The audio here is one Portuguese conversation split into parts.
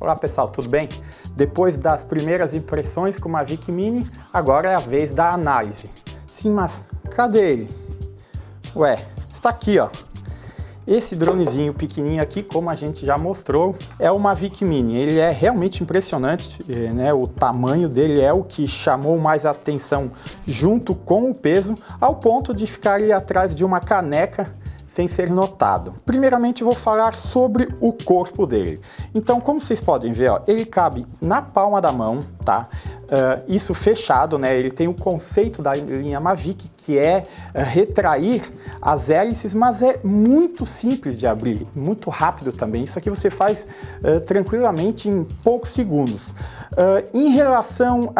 Olá pessoal, tudo bem? Depois das primeiras impressões com o Mavic Mini, agora é a vez da análise. Sim, mas cadê ele? Ué, está aqui ó. Esse dronezinho pequenininho aqui, como a gente já mostrou, é o Mavic Mini. Ele é realmente impressionante, né? O tamanho dele é o que chamou mais atenção junto com o peso, ao ponto de ficar ali atrás de uma caneca sem ser notado. Primeiramente vou falar sobre o corpo dele. Então, como vocês podem ver, ó, ele cabe na palma da mão, tá? Isso fechado, né? Ele tem o conceito da linha Mavic, que é retrair as hélices, mas é muito simples de abrir, muito rápido também. Isso aqui você faz tranquilamente em poucos segundos. Em relação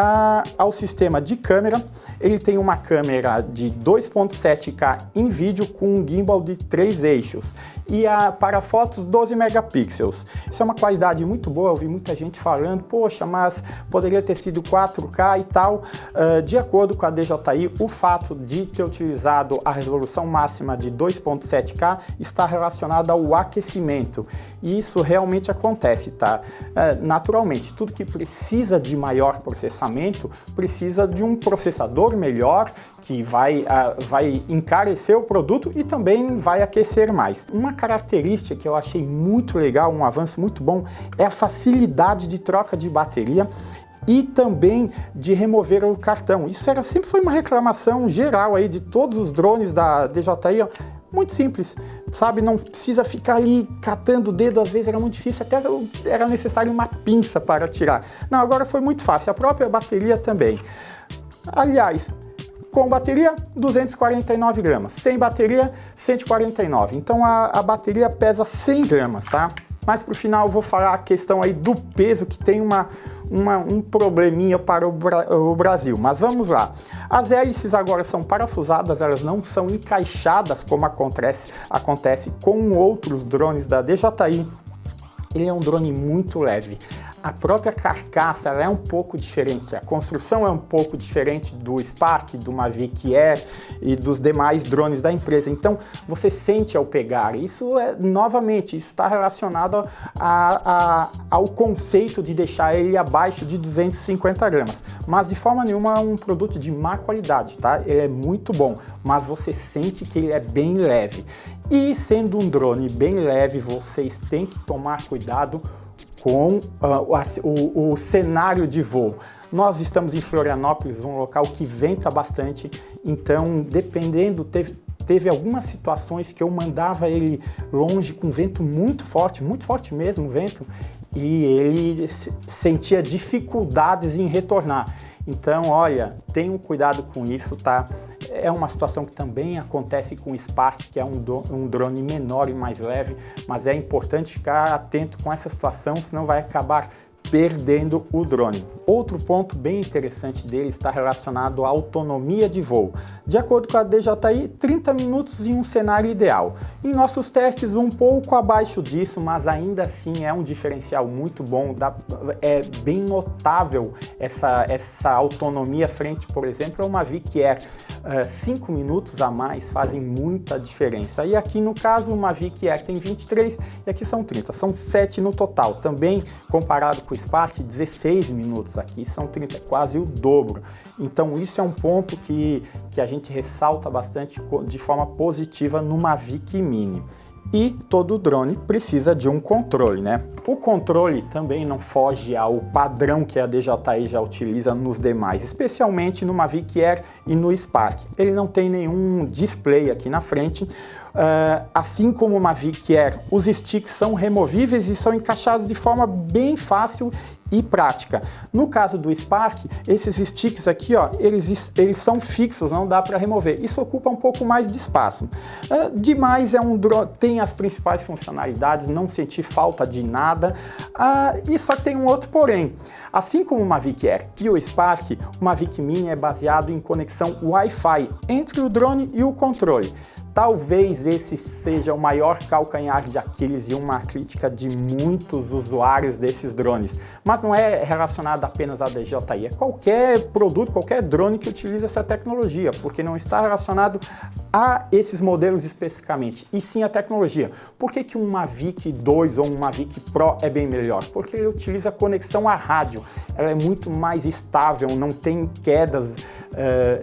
ao sistema de câmera, ele tem uma câmera de 2.7K em vídeo com um gimbal de 3 eixos e para fotos 12 megapixels. Isso é uma qualidade muito boa. Eu vi muita gente falando, poxa, mas poderia ter sido 4K e tal. De acordo com a DJI, o fato de ter utilizado a resolução máxima de 2.7K está relacionado ao aquecimento. E isso realmente acontece, tá? Naturalmente, tudo que precisa de maior processamento precisa de um processador melhor, que vai encarecer o produto e também vai aquecer mais. Uma característica que eu achei muito legal, um avanço muito bom, é a facilidade de troca de bateria e também de remover o cartão. Isso sempre foi uma reclamação geral aí de todos os drones da DJI, ó. Muito simples, sabe? Não precisa ficar ali catando o dedo, às vezes era muito difícil, até era necessário uma pinça para tirar. Não, agora foi muito fácil, a própria bateria também. Aliás, com bateria, 249 gramas, sem bateria, 149. Então a bateria pesa 100 gramas, tá? Mas para o final eu vou falar a questão aí do peso, que tem um probleminha para o Brasil. Mas vamos lá. As hélices agora são parafusadas, elas não são encaixadas como acontece com outros drones da DJI. Ele é um drone muito leve. A própria carcaça ela é um pouco diferente, a construção é um pouco diferente do Spark, do Mavic Air e dos demais drones da empresa. Então você sente ao pegar, isso novamente, isso está relacionado ao conceito de deixar ele abaixo de 250 gramas. Mas de forma nenhuma é um produto de má qualidade, tá? Ele é muito bom, mas você sente que ele é bem leve. E sendo um drone bem leve, vocês têm que tomar cuidado com o cenário de voo. Nós estamos em Florianópolis, um local que venta bastante, então dependendo, teve algumas situações que eu mandava ele longe com vento muito forte mesmo o vento, e ele sentia dificuldades em retornar. Então, olha, tenham cuidado com isso, tá? É uma situação que também acontece com o Spark, que é um drone menor e mais leve, mas é importante ficar atento com essa situação, senão vai acabar perdendo o drone. Outro ponto bem interessante dele está relacionado à autonomia de voo. De acordo com a DJI, 30 minutos em um cenário ideal. Em nossos testes, um pouco abaixo disso, mas ainda assim é um diferencial muito bom. É bem notável essa autonomia frente, por exemplo, a uma Mavic Air. 5 minutos a mais fazem muita diferença. E aqui no caso, o Mavic Air tem 23 e aqui são 30, são 7 no total. Também comparado com o Spark, 16 minutos, aqui são 30, quase o dobro. Então isso é um ponto que a gente ressalta bastante de forma positiva no Mavic Mini. E todo drone precisa de um controle, né? O controle também não foge ao padrão que a DJI já utiliza nos demais, especialmente no Mavic Air e no Spark. Ele não tem nenhum display aqui na frente. Assim como o Mavic Air, os sticks são removíveis e são encaixados de forma bem fácil e prática. No caso do Spark, esses sticks aqui, ó, eles são fixos, não dá para remover. Isso ocupa um pouco mais de espaço. Demais é um drone, tem as principais funcionalidades, não senti falta de nada. E só que tem um outro porém. Assim como o Mavic Air e o Spark, o Mavic Mini é baseado em conexão Wi-Fi entre o drone e o controle. talvez esse seja o maior calcanhar de Aquiles e uma crítica de muitos usuários desses drones. Mas não é relacionado apenas à DJI, é qualquer produto, qualquer drone que utiliza essa tecnologia, porque não está relacionado a esses modelos especificamente, e sim a tecnologia. Por que um Mavic 2 ou um Mavic Pro é bem melhor? Porque ele utiliza conexão a rádio, ela é muito mais estável, não tem quedas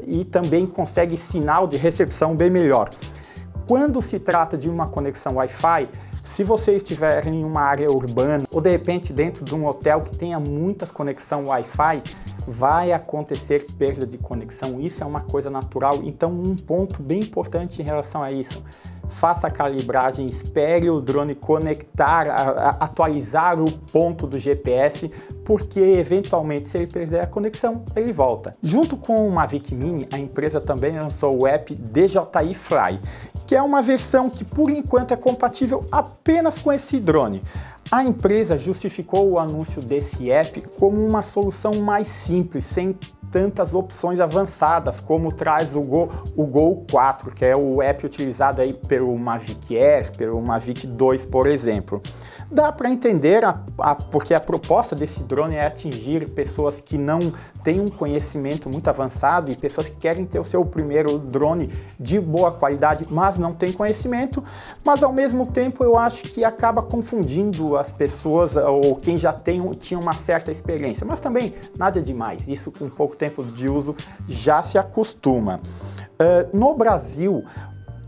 e também consegue sinal de recepção bem melhor. Quando se trata de uma conexão Wi-Fi, se você estiver em uma área urbana ou de repente dentro de um hotel que tenha muitas conexões Wi-Fi, vai acontecer perda de conexão. Isso é uma coisa natural. Então, um ponto bem importante em relação a isso: faça a calibragem, espere o drone conectar, atualizar o ponto do GPS, porque eventualmente, se ele perder a conexão, ele volta. Junto com o Mavic Mini, a empresa também lançou o app DJI Fly, que é uma versão que por enquanto é compatível apenas com esse drone. A empresa justificou o anúncio desse app como uma solução mais simples, sem tantas opções avançadas, como traz o Go 4, que é o app utilizado aí pelo Mavic Air, pelo Mavic 2, por exemplo. Dá para entender porque a proposta desse drone é atingir pessoas que não têm um conhecimento muito avançado e pessoas que querem ter o seu primeiro drone de boa qualidade, mas não têm conhecimento, mas ao mesmo tempo eu acho que acaba confundindo as pessoas ou quem já tinha uma certa experiência, mas também nada demais, isso com pouco tempo de uso já se acostuma. No Brasil,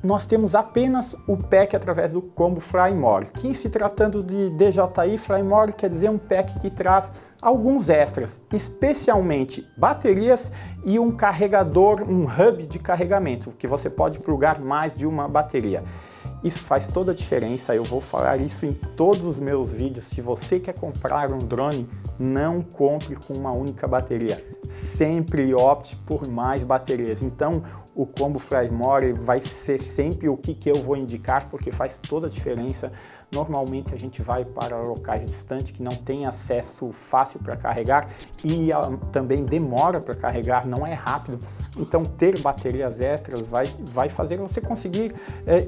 nós temos apenas o pack através do combo Fly More, que se tratando de DJI Fly More quer dizer um pack que traz alguns extras, especialmente baterias e um carregador, um hub de carregamento, que você pode plugar mais de uma bateria. Isso faz toda a diferença, eu vou falar isso em todos os meus vídeos. Se você quer comprar um drone, não compre com uma única bateria, sempre opte por mais baterias. Então o combo Fly More vai ser sempre o que eu vou indicar, porque faz toda a diferença. Normalmente a gente vai para locais distantes que não tem acesso fácil para carregar e também demora para carregar, não é rápido. Então ter baterias extras vai fazer você conseguir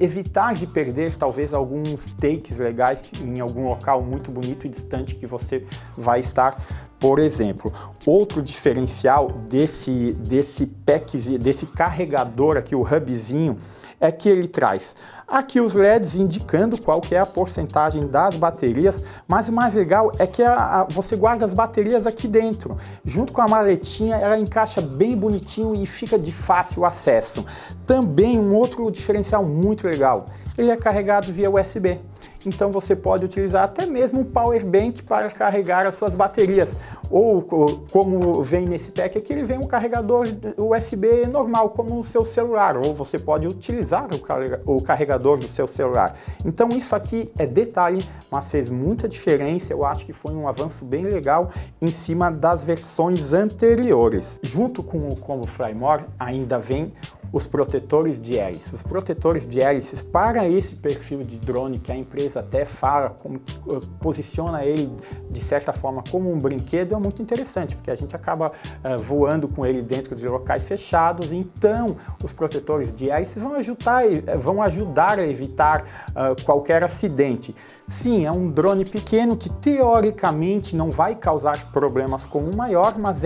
evitar de perder talvez alguns takes legais em algum local muito bonito e distante que você vai estar. Por exemplo, outro diferencial desse pack, desse carregador aqui, o hubzinho, é que ele traz aqui os LEDs indicando qual que é a porcentagem das baterias, mas o mais legal é que você guarda as baterias aqui dentro. Junto com a maletinha, ela encaixa bem bonitinho e fica de fácil acesso. Também um outro diferencial muito legal, ele é carregado via USB. Então você pode utilizar até mesmo um power bank para carregar as suas baterias. Ou como vem nesse pack aqui, ele vem um carregador USB normal, como no seu celular. Ou você pode utilizar o carregador do seu celular. Então isso aqui é detalhe, mas fez muita diferença. Eu acho que foi um avanço bem legal em cima das versões anteriores. Junto com o combo Fly More ainda vem os protetores de hélices. Os protetores de hélices para esse perfil de drone que a empresa até fala, como que posiciona ele de certa forma como um brinquedo, é muito interessante, porque a gente acaba voando com ele dentro de locais fechados. Então os protetores de hélices vão ajudar a evitar qualquer acidente. Sim, é um drone pequeno que teoricamente não vai causar problemas como o maior, mas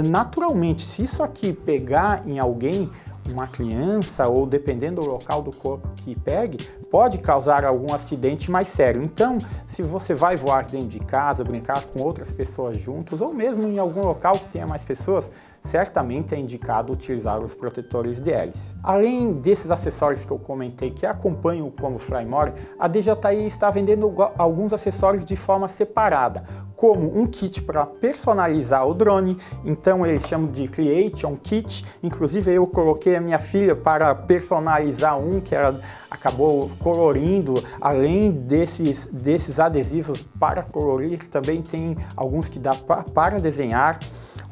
naturalmente, se isso aqui pegar em alguém, uma criança ou dependendo do local do corpo que pegue, pode causar algum acidente mais sério. Então, se você vai voar dentro de casa, brincar com outras pessoas juntos ou mesmo em algum local que tenha mais pessoas, certamente é indicado utilizar os protetores de hélice. Além desses acessórios que eu comentei que acompanham o combo Fly More, a DJI está vendendo alguns acessórios de forma separada, como um kit para personalizar o drone. Então eles chamam de Creation Kit. Inclusive eu coloquei a minha filha para personalizar um que ela acabou colorindo. Além desses adesivos para colorir, também tem alguns que dá para desenhar.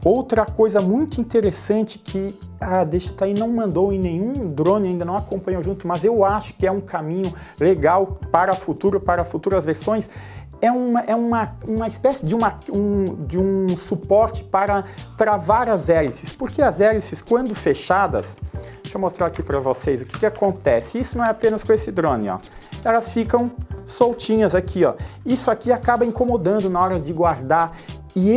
Outra coisa muito interessante que a DJI não mandou em nenhum drone, ainda não acompanhou junto, mas eu acho que é um caminho legal para futuras versões, é uma espécie de um suporte para travar as hélices, porque as hélices, quando fechadas, deixa eu mostrar aqui para vocês o que acontece. Isso não é apenas com esse drone, ó. Elas ficam soltinhas aqui, ó. Isso aqui acaba incomodando na hora de guardar. E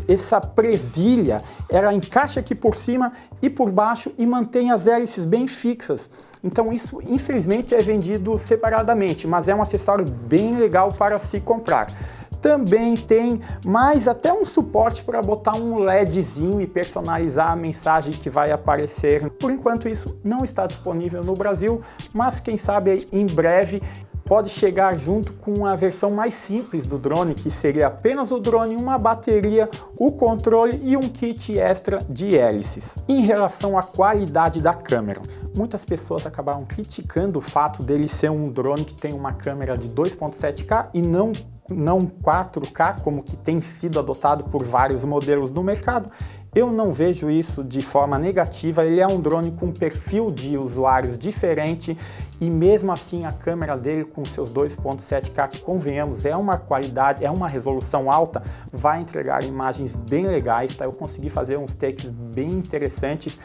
essa presilha, ela encaixa aqui por cima e por baixo e mantém as hélices bem fixas. Então isso, infelizmente, é vendido separadamente, mas é um acessório bem legal para se comprar. Também tem mais até um suporte para botar um LEDzinho e personalizar a mensagem que vai aparecer. Por enquanto isso não está disponível no Brasil, mas quem sabe em breve pode chegar junto com a versão mais simples do drone, que seria apenas o drone, uma bateria, o controle e um kit extra de hélices. Em relação à qualidade da câmera, muitas pessoas acabaram criticando o fato dele ser um drone que tem uma câmera de 2.7K e não 4K, como que tem sido adotado por vários modelos no mercado. Eu não vejo isso de forma negativa. Ele é um drone com perfil de usuários diferente e mesmo assim a câmera dele com seus 2.7K, que convenhamos, é uma qualidade, é uma resolução alta, vai entregar imagens bem legais, tá? Eu consegui fazer uns takes bem interessantes,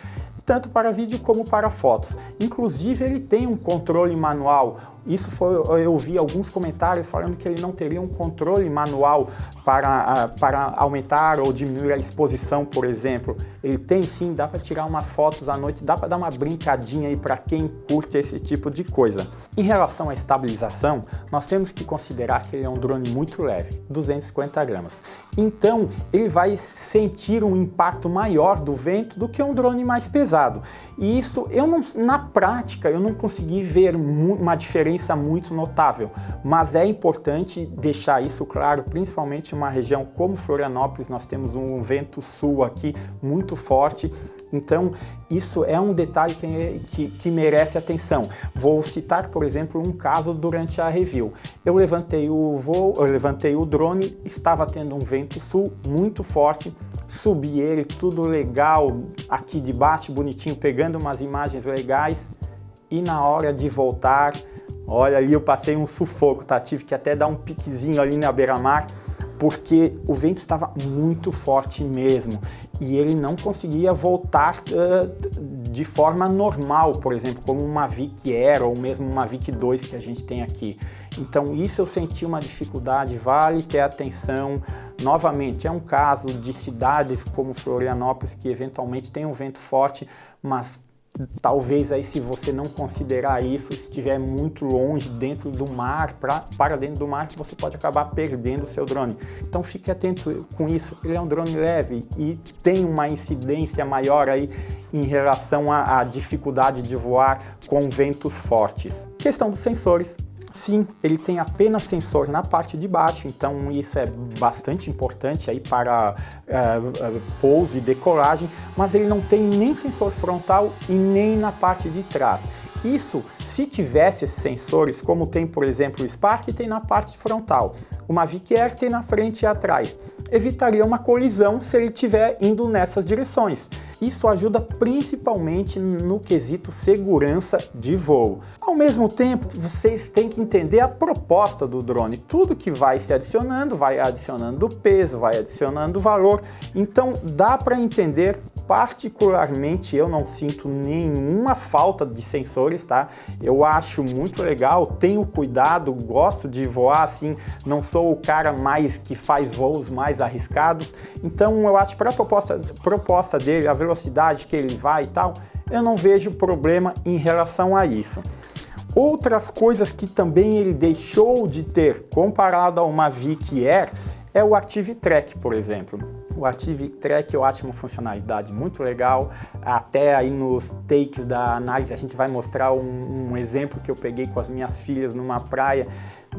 tanto para vídeo como para fotos. Inclusive ele tem um controle manual. Eu vi alguns comentários falando que ele não teria um controle manual para aumentar ou diminuir a exposição, por exemplo. Ele tem sim, dá para tirar umas fotos à noite, dá para dar uma brincadinha aí para quem curte esse tipo de coisa. Em relação à estabilização, nós temos que considerar que ele é um drone muito leve, 250 gramas. Então ele vai sentir um impacto maior do vento do que um drone mais pesado. E isso, na prática, eu não consegui ver uma diferença muito notável, mas é importante deixar isso claro, principalmente em uma região como Florianópolis. Nós temos um vento sul aqui muito forte, então isso é um detalhe que merece atenção. Vou citar, por exemplo, um caso durante a review. Eu levantei o drone, estava tendo um vento sul muito forte, subi ele, tudo legal, aqui de baixo, bonitinho, pegando umas imagens legais, e na hora de voltar, olha ali, eu passei um sufoco, tá? Tive que até dar um piquezinho ali na beira-mar, porque o vento estava muito forte mesmo e ele não conseguia voltar de forma normal, por exemplo, como uma Mavic Air ou mesmo uma Mavic 2 que a gente tem aqui. Então isso eu senti uma dificuldade, vale ter atenção. Novamente, é um caso de cidades como Florianópolis que eventualmente tem um vento forte, mas talvez aí, se você não considerar isso, estiver muito longe dentro do mar, para dentro do mar, você pode acabar perdendo o seu drone. Então fique atento com isso. Ele é um drone leve e tem uma incidência maior aí em relação à dificuldade de voar com ventos fortes. Questão dos sensores. Sim, ele tem apenas sensor na parte de baixo, então isso é bastante importante aí para pouso e decolagem, mas ele não tem nem sensor frontal e nem na parte de trás. Isso, se tivesse esses sensores, como tem, por exemplo, o Spark, tem na parte frontal, o Mavic Air tem na frente e atrás, evitaria uma colisão se ele estiver indo nessas direções. Isso ajuda principalmente no quesito segurança de voo. Ao mesmo tempo, vocês têm que entender a proposta do drone. Tudo que vai se adicionando, vai adicionando peso, vai adicionando valor. Então dá para entender. Particularmente eu não sinto nenhuma falta de sensores, tá? Eu acho muito legal, tenho cuidado, gosto de voar assim, não sou o cara mais que faz voos mais arriscados, então eu acho para a proposta dele, a velocidade que ele vai e tal, eu não vejo problema em relação a isso. Outras coisas que também ele deixou de ter comparado ao Mavic Air é o Active Track, por exemplo. O Active Track eu acho uma funcionalidade muito legal, até aí nos takes da análise a gente vai mostrar um exemplo que eu peguei com as minhas filhas numa praia.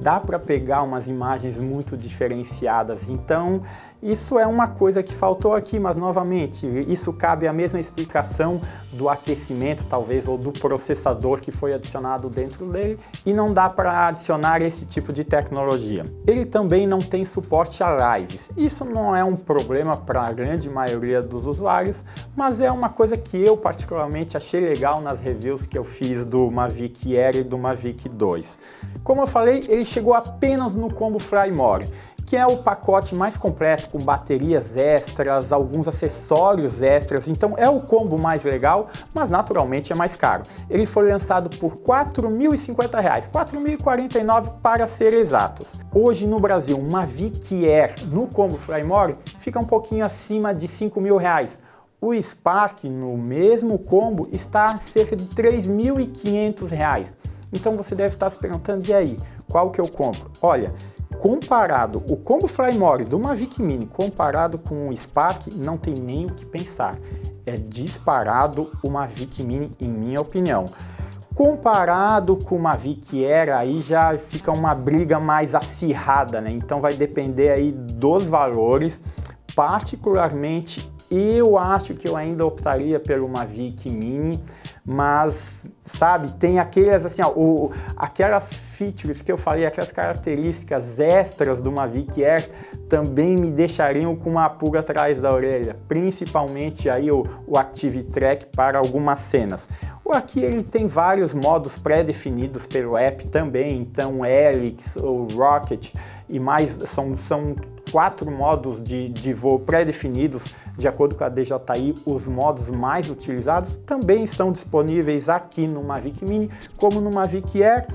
Dá para pegar umas imagens muito diferenciadas, então Isso é uma coisa que faltou aqui, mas novamente, isso cabe à mesma explicação do aquecimento, talvez, ou do processador que foi adicionado dentro dele, e não dá para adicionar esse tipo de tecnologia. Ele também não tem suporte a lives. Isso não é um problema para a grande maioria dos usuários, mas é uma coisa que eu particularmente achei legal nas reviews que eu fiz do Mavic Air e do Mavic 2. Como eu falei, ele chegou apenas no combo Flymore, que é o pacote mais completo, com baterias extras, alguns acessórios extras, então é o combo mais legal, mas naturalmente é mais caro. Ele foi lançado por R$ 4.050, R$ 4.049 para ser exatos. Hoje no Brasil, um Mavic Air no combo Flymore fica um pouquinho acima de R$ 5.000. O Spark, no mesmo combo, está a cerca de R$ 3.500. Então você deve estar se perguntando, e aí, qual que eu compro? Olha, comparado o combo Flymore do Mavic Mini comparado com o Spark, não tem nem o que pensar. É disparado o Mavic Mini, em minha opinião. Comparado com o Mavic Air, aí já fica uma briga mais acirrada, né? Então vai depender aí dos valores. Particularmente, eu acho que eu ainda optaria pelo Mavic Mini, mas, sabe, tem aquelas, assim, ó, aquelas features que eu falei, aquelas características extras do Mavic Air também me deixariam com uma pulga atrás da orelha, principalmente aí o Active Track para algumas cenas. Aqui ele tem vários modos pré-definidos pelo app também, então Helix ou Rocket e mais, são 4 modos de voo pré-definidos de acordo com a DJI. Os modos mais utilizados também estão disponíveis aqui no Mavic Mini como no Mavic Air.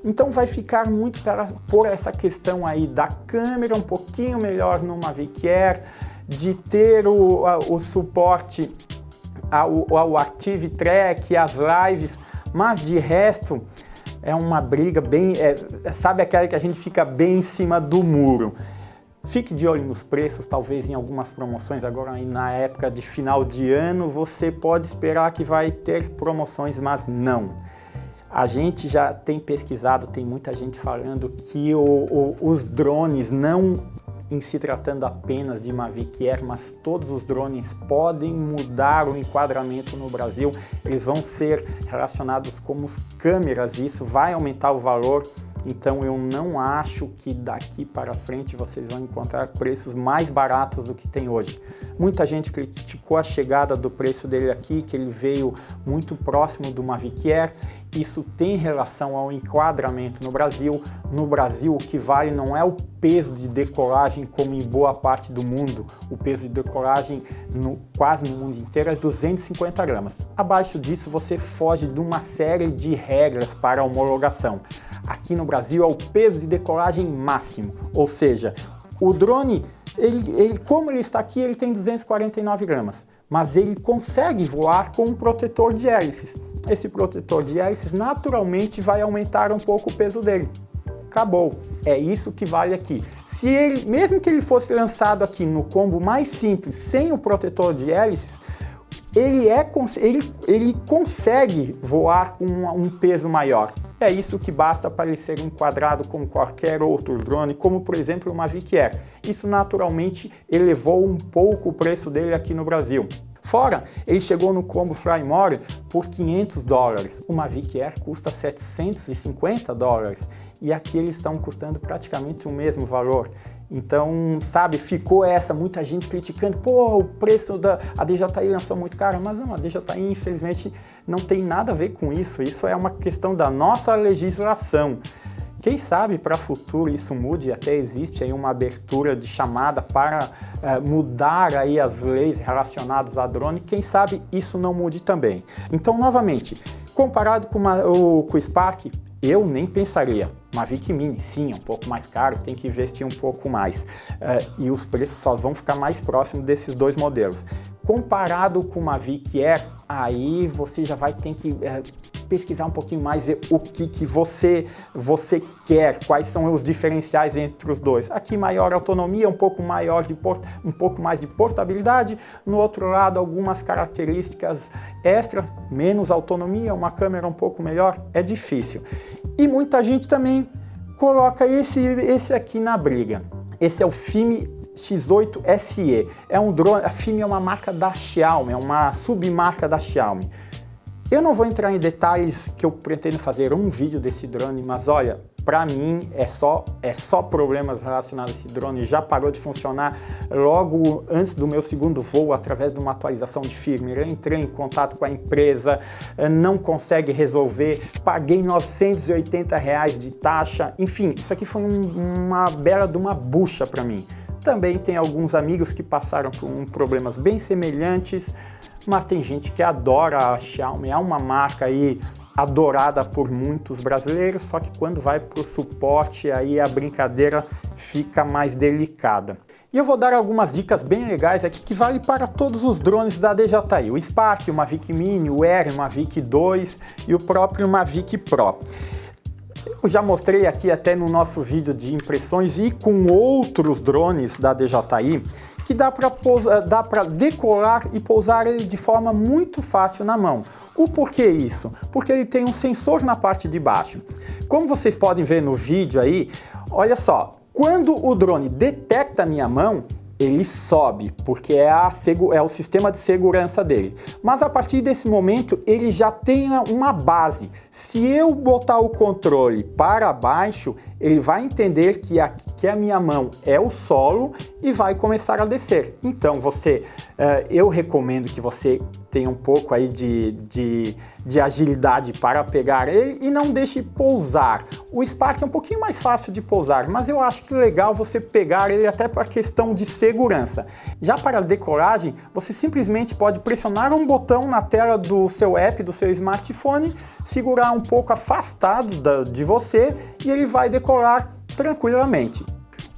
Então vai ficar muito por essa questão aí da câmera um pouquinho melhor no Mavic Air, de ter o suporte ao Active Track, as lives, mas de resto é uma briga bem, sabe aquela que a gente fica bem em cima do muro. Fique de olho nos preços, talvez em algumas promoções agora na época de final de ano você pode esperar que vai ter promoções, mas não. A gente já tem pesquisado, tem muita gente falando que os drones, não em se tratando apenas de Mavic Air, mas todos os drones podem mudar o enquadramento no Brasil. Eles vão ser relacionados como câmeras e isso vai aumentar o valor. Então eu não acho que daqui para frente vocês vão encontrar preços mais baratos do que tem hoje. Muita gente criticou a chegada do preço dele aqui, que ele veio muito próximo do Mavic Air. Isso tem relação ao enquadramento no Brasil. No Brasil, o que vale não é o peso de decolagem como em boa parte do mundo. O peso de decolagem quase no mundo inteiro é 250 gramas. Abaixo disso você foge de uma série de regras para homologação. Aqui no Brasil é o peso de decolagem máximo, ou seja, o drone, como ele está aqui, ele tem 249 gramas, mas ele consegue voar com um protetor de hélices. Esse protetor de hélices naturalmente vai aumentar um pouco o peso dele. Acabou. É isso que vale aqui. Mesmo que ele fosse lançado aqui no combo mais simples, sem o protetor de hélices, ele consegue voar com um peso maior. É isso que basta para ele ser enquadrado como qualquer outro drone, como por exemplo o Mavic Air. Isso naturalmente elevou um pouco o preço dele aqui no Brasil. Fora, ele chegou no combo Flymore por $500. O Mavic Air custa $750 e aqui eles estão custando praticamente o mesmo valor. Então, sabe, ficou muita gente criticando, pô, o preço a DJI lançou muito caro, mas não, a DJI infelizmente não tem nada a ver com isso, isso é uma questão da nossa legislação. Quem sabe para o futuro isso mude, até existe aí uma abertura de chamada para mudar aí as leis relacionadas a drone, quem sabe isso não mude também. Então, novamente, comparado com o Spark, eu nem pensaria. Mavic Mini, sim, é um pouco mais caro, tem que investir um pouco mais. E os preços só vão ficar mais próximos desses dois modelos. Comparado com o Mavic Air, aí você já vai ter que pesquisar um pouquinho mais, ver o que você quer, quais são os diferenciais entre os dois. Aqui maior autonomia, um pouco mais de portabilidade, no outro lado algumas características extras, menos autonomia, uma câmera um pouco melhor, é difícil. E muita gente também coloca esse aqui na briga. Esse é o FIMI X8 SE. É um drone, a FIMI é uma marca da Xiaomi, é uma submarca da Xiaomi. Eu não vou entrar em detalhes que eu pretendo fazer um vídeo desse drone, mas olha, para mim é só problemas relacionados a esse drone. Já parou de funcionar logo antes do meu segundo voo através de uma atualização de firmware. Eu entrei em contato com a empresa, não consegue resolver, paguei R$980 de taxa. Enfim, isso aqui foi uma bela de uma bucha para mim. Também tem alguns amigos que passaram por problemas bem semelhantes, mas tem gente que adora a Xiaomi, é uma marca aí adorada por muitos brasileiros, só que quando vai para o suporte aí a brincadeira fica mais delicada. E eu vou dar algumas dicas bem legais aqui que vale para todos os drones da DJI, o Spark, o Mavic Mini, o Air, o Mavic 2 e o próprio Mavic Pro. Eu já mostrei aqui até no nosso vídeo de impressões e com outros drones da DJI que dá para decolar e pousar ele de forma muito fácil na mão. O porquê isso? Porque ele tem um sensor na parte de baixo. Como vocês podem ver no vídeo aí, olha só, quando o drone detecta a minha mão, ele sobe, porque é o sistema de segurança dele. Mas a partir desse momento, ele já tem uma base. Se eu botar o controle para baixo, ele vai entender que a minha mão é o solo e vai começar a descer. Então, eu recomendo que você tenha um pouco aí de agilidade para pegar ele e não deixe pousar. O Spark é um pouquinho mais fácil de pousar, mas eu acho que é legal você pegar ele até para questão de segurança. Já para a decolagem, você simplesmente pode pressionar um botão na tela do seu app, do seu smartphone, segurar um pouco afastado de você e ele vai decolar tranquilamente.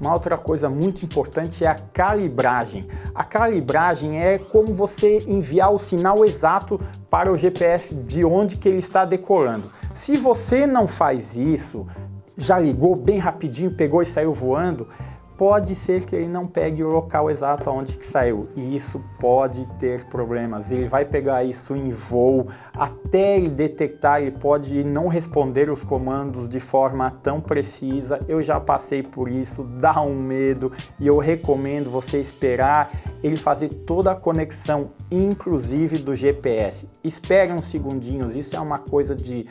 Uma outra coisa muito importante é a calibragem. A calibragem é como você enviar o sinal exato para o GPS de onde que ele está decolando. Se você não faz isso, já ligou bem rapidinho, pegou e saiu voando, pode ser que ele não pegue o local exato aonde que saiu, e isso pode ter problemas. Ele vai pegar isso em voo, até ele detectar, ele pode não responder os comandos de forma tão precisa. Eu já passei por isso, dá um medo, e eu recomendo você esperar ele fazer toda a conexão, inclusive do GPS. Espere uns segundinhos, isso é uma coisa de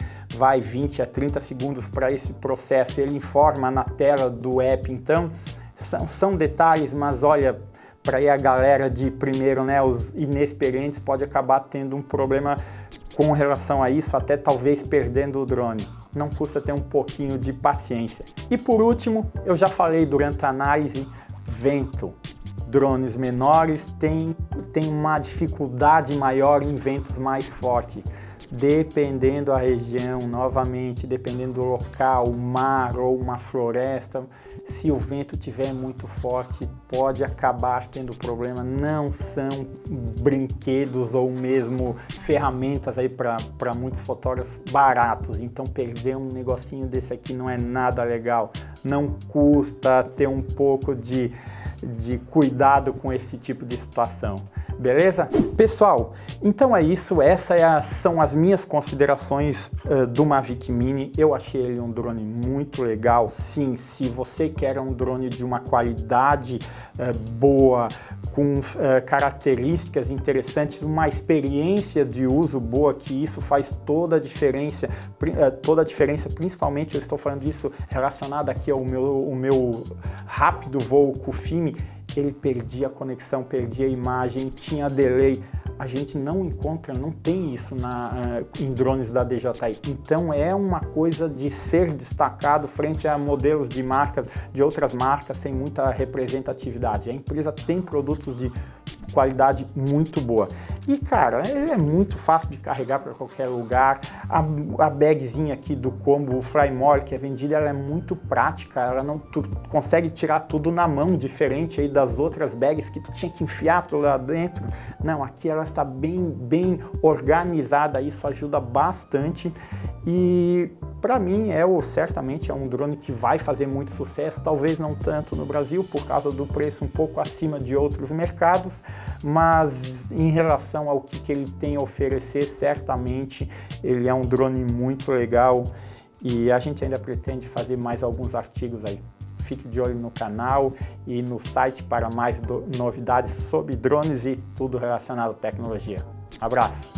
20 a 30 segundos para esse processo, ele informa na tela do app. Então são detalhes, mas olha, para aí a galera de primeiro, né, os inexperientes, pode acabar tendo um problema com relação a isso, até talvez perdendo o drone. Não custa ter um pouquinho de paciência. E por último, eu já falei durante a análise, vento. Drones menores têm uma dificuldade maior em ventos mais fortes. Dependendo da região, novamente, dependendo do local, mar ou uma floresta, se o vento estiver muito forte, pode acabar tendo problema. Não são brinquedos ou mesmo ferramentas aí para muitos fotógrafos baratos, então perder um negocinho desse aqui não é nada legal. Não custa ter um pouco de cuidado com esse tipo de situação, beleza? Pessoal, então é isso, são as minhas considerações do Mavic Mini. Eu achei ele um drone muito legal, sim. Se você quer um drone de uma qualidade boa, com características interessantes, uma experiência de uso boa, que isso faz toda a diferença, principalmente eu estou falando disso relacionado aqui ao meu rápido voo com o FIMI. Ele perdia a conexão, perdia a imagem, tinha delay. A gente não tem isso em drones da DJI. Então é uma coisa de ser destacado frente a modelos de outras marcas sem muita representatividade. A empresa tem produtos de qualidade muito boa. E cara, ele é muito fácil de carregar para qualquer lugar. A bagzinha aqui do combo, o Flymore, que é vendida, ela é muito prática. Tu consegue tirar tudo na mão, diferente aí das outras bags que tu tinha que enfiar tudo lá dentro. Não, aqui ela está bem organizada, isso ajuda bastante. E para mim certamente é um drone que vai fazer muito sucesso, talvez não tanto no Brasil por causa do preço um pouco acima de outros mercados, mas em relação ao que ele tem a oferecer, certamente ele é um drone muito legal, e a gente ainda pretende fazer mais alguns artigos aí. fique de olho no canal e no site para mais novidades sobre drones e tudo relacionado à tecnologia. Abraço!